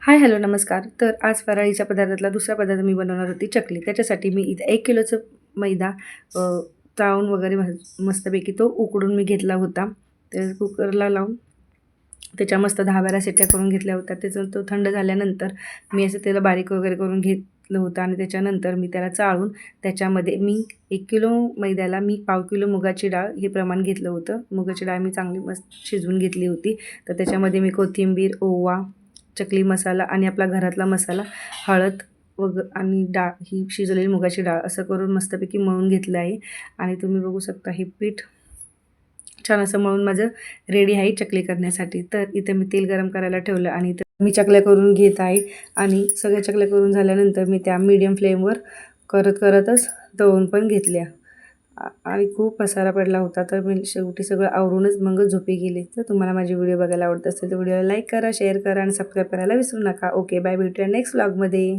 हाय, hello, नमस्कार. तर आज फराळीच्या पदार्थातला दुसरा पदार्थ मी बनवणार होती चकली. त्याच्यासाठी मी इथे 1 किलोचं मैदा अ, चाळून वगैरे मस्तपैकी तो उकडून मी घेतला होता. ते कुकरला लावून त्याच्या मस्त 10-12 शिट्ट्या करून घेतल्या होत्या. त्याचं तो थंड झाल्यानंतर मी असं त्याला बारीक वगैरे करून घेतलं होतं आणि त्याच्यानंतर मी त्याला चाळून त्याच्यामध्ये मी 1 किलो मैद्याला मी पाव किलो मुगाची डाळ हे प्रमाण घेतलं होतं. मुगाची डाळ मी चांगली मस्त शिजवून घेतली होती. तर त्याच्यामध्ये मी कोथिंबीर, ओवा, चकली मसाला आणि आपला घरातला मसाला, हळद आणि डाळ, ही शिजवलेली मुगाची डाळ असं करून मस्तपैकी मळून घेतलं आहे. आणि तुम्ही बघू शकता हे पीठ छान असं मळून माझं रेडी आहे चकली करण्यासाठी. तर इथे मी तेल गरम करायला ठेवलं आणि इथं मी चकल्या करून घेत आहे. आणि सगळ्या चकल्या करून झाल्यानंतर मी त्या मीडियम फ्लेमवर करतच तळून पण घेतल्या. आणि खूप पसारा पडला होता, तर मी शेवटी सगळं आवरूनच मग झोपी गेले. तर तुम्हाला माझी व्हिडिओ बघायला आवडत असेल तर व्हिडिओला लाईक करा, शेअर करा आणि सबस्क्राईब करायला विसरू नका. Okay, bye. भेटूया नेक्स्ट व्लॉगमध्ये.